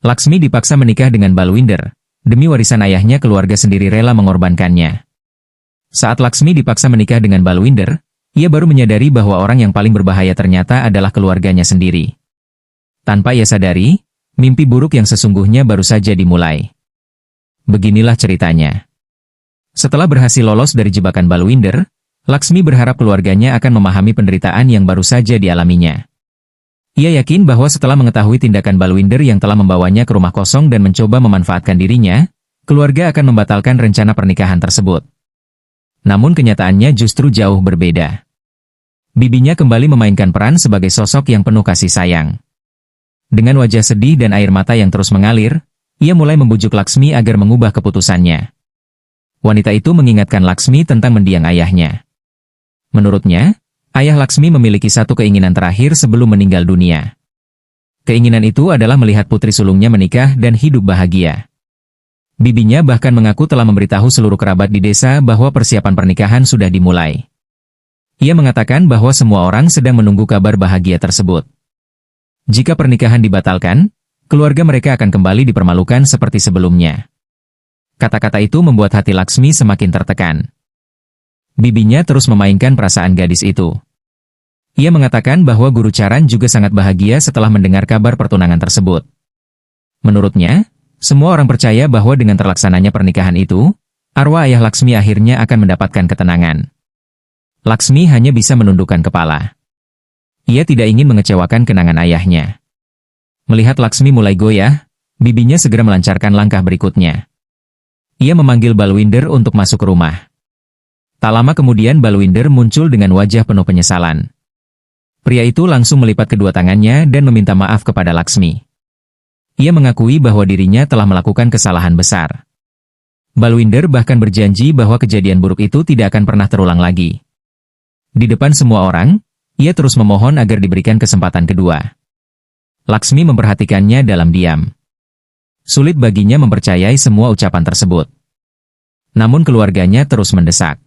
Laksmi dipaksa menikah dengan Balwinder. Demi warisan ayahnya, keluarga sendiri rela mengorbankannya. Saat Laksmi dipaksa menikah dengan Balwinder, ia baru menyadari bahwa orang yang paling berbahaya ternyata adalah keluarganya sendiri. Tanpa ia sadari, mimpi buruk yang sesungguhnya baru saja dimulai. Beginilah ceritanya. Setelah berhasil lolos dari jebakan Balwinder, Laksmi berharap keluarganya akan memahami penderitaan yang baru saja dialaminya. Ia yakin bahwa setelah mengetahui tindakan Balwinder yang telah membawanya ke rumah kosong dan mencoba memanfaatkan dirinya, keluarga akan membatalkan rencana pernikahan tersebut. Namun kenyataannya justru jauh berbeda. Bibinya kembali memainkan peran sebagai sosok yang penuh kasih sayang. Dengan wajah sedih dan air mata yang terus mengalir, ia mulai membujuk Laksmi agar mengubah keputusannya. Wanita itu mengingatkan Laksmi tentang mendiang ayahnya. Menurutnya, ayah Laksmi memiliki satu keinginan terakhir sebelum meninggal dunia. Keinginan itu adalah melihat putri sulungnya menikah dan hidup bahagia. Bibinya bahkan mengaku telah memberitahu seluruh kerabat di desa bahwa persiapan pernikahan sudah dimulai. Ia mengatakan bahwa semua orang sedang menunggu kabar bahagia tersebut. Jika pernikahan dibatalkan, keluarga mereka akan kembali dipermalukan seperti sebelumnya. Kata-kata itu membuat hati Laksmi semakin tertekan. Bibinya terus memainkan perasaan gadis itu. Ia mengatakan bahwa Guru Charan juga sangat bahagia setelah mendengar kabar pertunangan tersebut. Menurutnya, semua orang percaya bahwa dengan terlaksananya pernikahan itu, arwah ayah Laksmi akhirnya akan mendapatkan ketenangan. Laksmi hanya bisa menundukkan kepala. Ia tidak ingin mengecewakan kenangan ayahnya. Melihat Laksmi mulai goyah, bibinya segera melancarkan langkah berikutnya. Ia memanggil Balwinder untuk masuk rumah. Tak lama kemudian Balwinder muncul dengan wajah penuh penyesalan. Pria itu langsung melipat kedua tangannya dan meminta maaf kepada Laksmi. Ia mengakui bahwa dirinya telah melakukan kesalahan besar. Balwinder bahkan berjanji bahwa kejadian buruk itu tidak akan pernah terulang lagi. Di depan semua orang, ia terus memohon agar diberikan kesempatan kedua. Laksmi memperhatikannya dalam diam. Sulit baginya mempercayai semua ucapan tersebut. Namun keluarganya terus mendesak.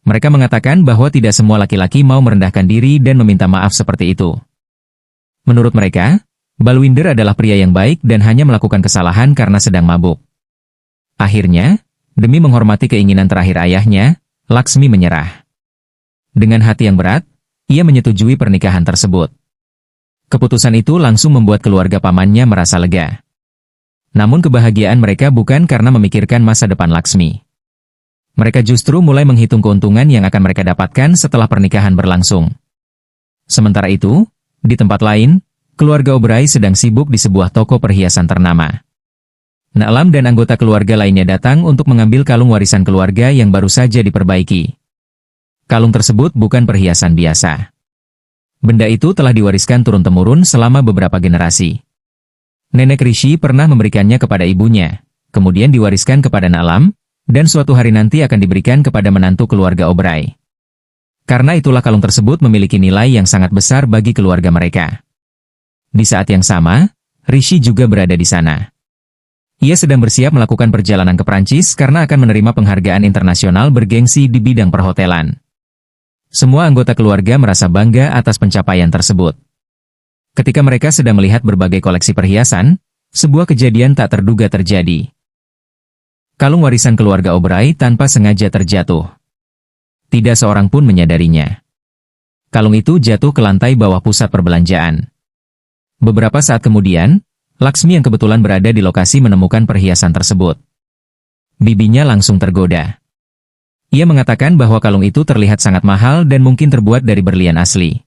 Mereka mengatakan bahwa tidak semua laki-laki mau merendahkan diri dan meminta maaf seperti itu. Menurut mereka, Balwinder adalah pria yang baik dan hanya melakukan kesalahan karena sedang mabuk. Akhirnya, demi menghormati keinginan terakhir ayahnya, Laksmi menyerah. Dengan hati yang berat, ia menyetujui pernikahan tersebut. Keputusan itu langsung membuat keluarga pamannya merasa lega. Namun kebahagiaan mereka bukan karena memikirkan masa depan Laksmi. Mereka justru mulai menghitung keuntungan yang akan mereka dapatkan setelah pernikahan berlangsung. Sementara itu, di tempat lain, keluarga Obrai sedang sibuk di sebuah toko perhiasan ternama. Na'lam dan anggota keluarga lainnya datang untuk mengambil kalung warisan keluarga yang baru saja diperbaiki. Kalung tersebut bukan perhiasan biasa. Benda itu telah diwariskan turun-temurun selama beberapa generasi. Nenek Rishi pernah memberikannya kepada ibunya, kemudian diwariskan kepada Na'lam, dan suatu hari nanti akan diberikan kepada menantu keluarga Obrai. Karena itulah kalung tersebut memiliki nilai yang sangat besar bagi keluarga mereka. Di saat yang sama, Rishi juga berada di sana. Ia sedang bersiap melakukan perjalanan ke Prancis karena akan menerima penghargaan internasional bergengsi di bidang perhotelan. Semua anggota keluarga merasa bangga atas pencapaian tersebut. Ketika mereka sedang melihat berbagai koleksi perhiasan, sebuah kejadian tak terduga terjadi. Kalung warisan keluarga Obrai tanpa sengaja terjatuh. Tidak seorang pun menyadarinya. Kalung itu jatuh ke lantai bawah pusat perbelanjaan. Beberapa saat kemudian, Laksmi yang kebetulan berada di lokasi menemukan perhiasan tersebut. Bibinya langsung tergoda. Ia mengatakan bahwa kalung itu terlihat sangat mahal dan mungkin terbuat dari berlian asli.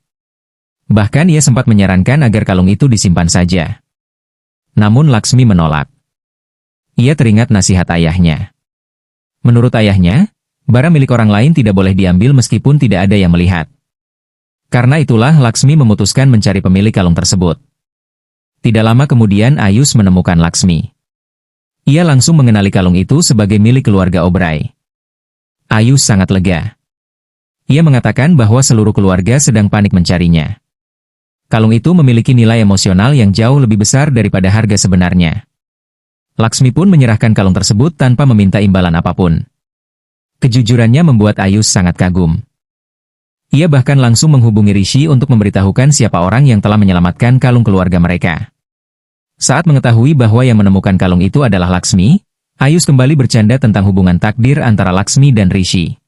Bahkan ia sempat menyarankan agar kalung itu disimpan saja. Namun Laksmi menolak. Ia teringat nasihat ayahnya. Menurut ayahnya, barang milik orang lain tidak boleh diambil meskipun tidak ada yang melihat. Karena itulah Laksmi memutuskan mencari pemilik kalung tersebut. Tidak lama kemudian Ayus menemukan Laksmi. Ia langsung mengenali kalung itu sebagai milik keluarga Obrai. Ayus sangat lega. Ia mengatakan bahwa seluruh keluarga sedang panik mencarinya. Kalung itu memiliki nilai emosional yang jauh lebih besar daripada harga sebenarnya. Laksmi pun menyerahkan kalung tersebut tanpa meminta imbalan apapun. Kejujurannya membuat Ayus sangat kagum. Ia bahkan langsung menghubungi Rishi untuk memberitahukan siapa orang yang telah menyelamatkan kalung keluarga mereka. Saat mengetahui bahwa yang menemukan kalung itu adalah Laksmi, Ayus kembali bercanda tentang hubungan takdir antara Laksmi dan Rishi.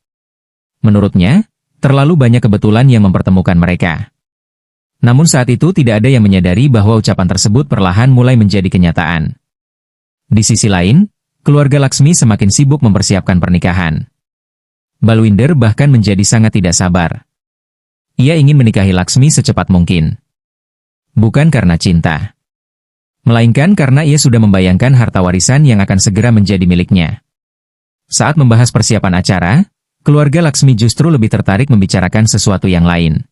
Menurutnya, terlalu banyak kebetulan yang mempertemukan mereka. Namun saat itu tidak ada yang menyadari bahwa ucapan tersebut perlahan mulai menjadi kenyataan. Di sisi lain, keluarga Laksmi semakin sibuk mempersiapkan pernikahan. Balwinder bahkan menjadi sangat tidak sabar. Ia ingin menikahi Laksmi secepat mungkin. Bukan karena cinta, melainkan karena ia sudah membayangkan harta warisan yang akan segera menjadi miliknya. Saat membahas persiapan acara, keluarga Laksmi justru lebih tertarik membicarakan sesuatu yang lain.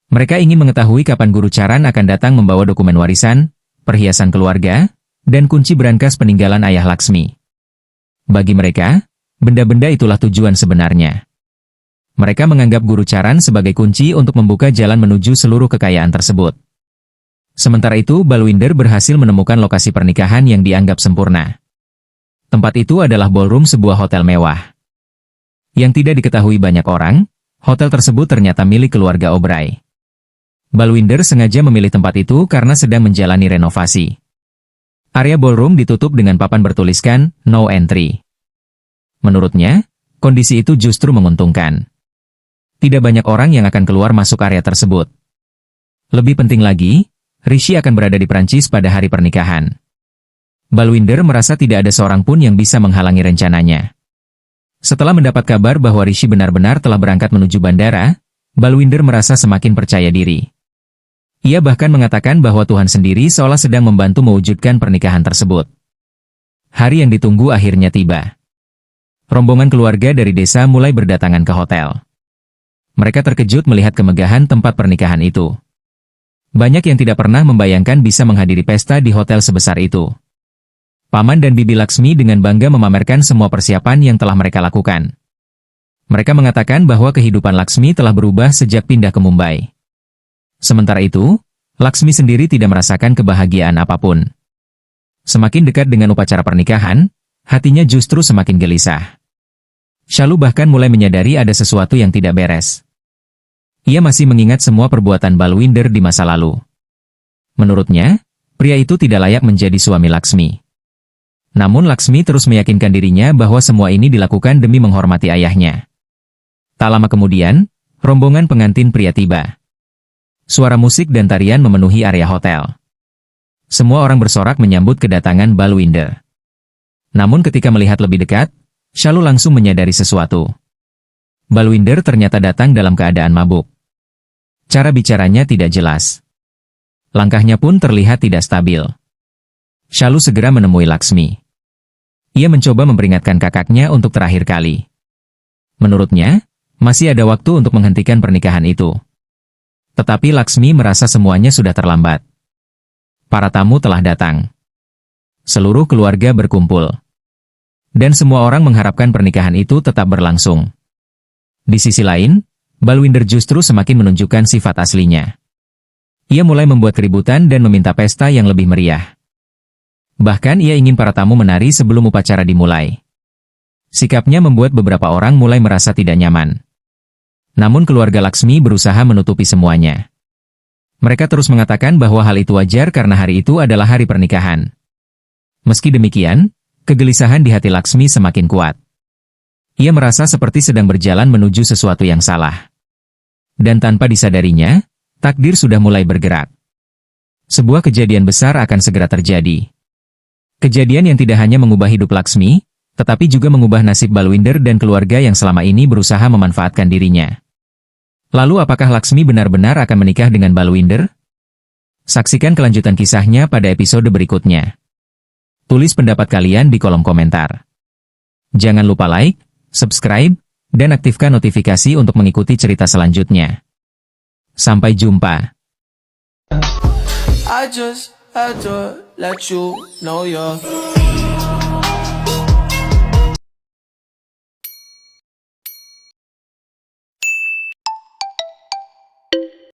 Mereka ingin mengetahui kapan Guru Charan akan datang membawa dokumen warisan, perhiasan keluarga, dan kunci berangkas peninggalan ayah Laksmi. Bagi mereka, benda-benda itulah tujuan sebenarnya. Mereka menganggap Guru Charan sebagai kunci untuk membuka jalan menuju seluruh kekayaan tersebut. Sementara itu, Balwinder berhasil menemukan lokasi pernikahan yang dianggap sempurna. Tempat itu adalah ballroom sebuah hotel mewah. Yang tidak diketahui banyak orang, hotel tersebut ternyata milik keluarga Obrai. Balwinder sengaja memilih tempat itu karena sedang menjalani renovasi. Area ballroom ditutup dengan papan bertuliskan, "No Entry". Menurutnya, kondisi itu justru menguntungkan. Tidak banyak orang yang akan keluar masuk area tersebut. Lebih penting lagi, Rishi akan berada di Prancis pada hari pernikahan. Balwinder merasa tidak ada seorang pun yang bisa menghalangi rencananya. Setelah mendapat kabar bahwa Rishi benar-benar telah berangkat menuju bandara, Balwinder merasa semakin percaya diri. Ia bahkan mengatakan bahwa Tuhan sendiri seolah sedang membantu mewujudkan pernikahan tersebut. Hari yang ditunggu akhirnya tiba. Rombongan keluarga dari desa mulai berdatangan ke hotel. Mereka terkejut melihat kemegahan tempat pernikahan itu. Banyak yang tidak pernah membayangkan bisa menghadiri pesta di hotel sebesar itu. Paman dan Bibi Laksmi dengan bangga memamerkan semua persiapan yang telah mereka lakukan. Mereka mengatakan bahwa kehidupan Laksmi telah berubah sejak pindah ke Mumbai. Sementara itu, Laksmi sendiri tidak merasakan kebahagiaan apapun. Semakin dekat dengan upacara pernikahan, hatinya justru semakin gelisah. Shalu bahkan mulai menyadari ada sesuatu yang tidak beres. Ia masih mengingat semua perbuatan Balwinder di masa lalu. Menurutnya, pria itu tidak layak menjadi suami Laksmi. Namun Laksmi terus meyakinkan dirinya bahwa semua ini dilakukan demi menghormati ayahnya. Tak lama kemudian, rombongan pengantin pria tiba. Suara musik dan tarian memenuhi area hotel. Semua orang bersorak menyambut kedatangan Balwinder. Namun ketika melihat lebih dekat, Shalu langsung menyadari sesuatu. Balwinder ternyata datang dalam keadaan mabuk. Cara bicaranya tidak jelas. Langkahnya pun terlihat tidak stabil. Shalu segera menemui Laksmi. Ia mencoba memperingatkan kakaknya untuk terakhir kali. Menurutnya, masih ada waktu untuk menghentikan pernikahan itu. Tetapi Laksmi merasa semuanya sudah terlambat. Para tamu telah datang. Seluruh keluarga berkumpul. Dan semua orang mengharapkan pernikahan itu tetap berlangsung. Di sisi lain, Balwinder justru semakin menunjukkan sifat aslinya. Ia mulai membuat keributan dan meminta pesta yang lebih meriah. Bahkan ia ingin para tamu menari sebelum upacara dimulai. Sikapnya membuat beberapa orang mulai merasa tidak nyaman. Namun keluarga Laksmi berusaha menutupi semuanya. Mereka terus mengatakan bahwa hal itu wajar karena hari itu adalah hari pernikahan. Meski demikian, kegelisahan di hati Laksmi semakin kuat. Ia merasa seperti sedang berjalan menuju sesuatu yang salah. Dan tanpa disadarinya, takdir sudah mulai bergerak. Sebuah kejadian besar akan segera terjadi. Kejadian yang tidak hanya mengubah hidup Laksmi, tetapi juga mengubah nasib Balwinder dan keluarga yang selama ini berusaha memanfaatkan dirinya. Lalu apakah Laksmi benar-benar akan menikah dengan Balwinder? Saksikan kelanjutan kisahnya pada episode berikutnya. Tulis pendapat kalian di kolom komentar. Jangan lupa like, subscribe, dan aktifkan notifikasi untuk mengikuti cerita selanjutnya. Sampai jumpa. I just had to let you know you're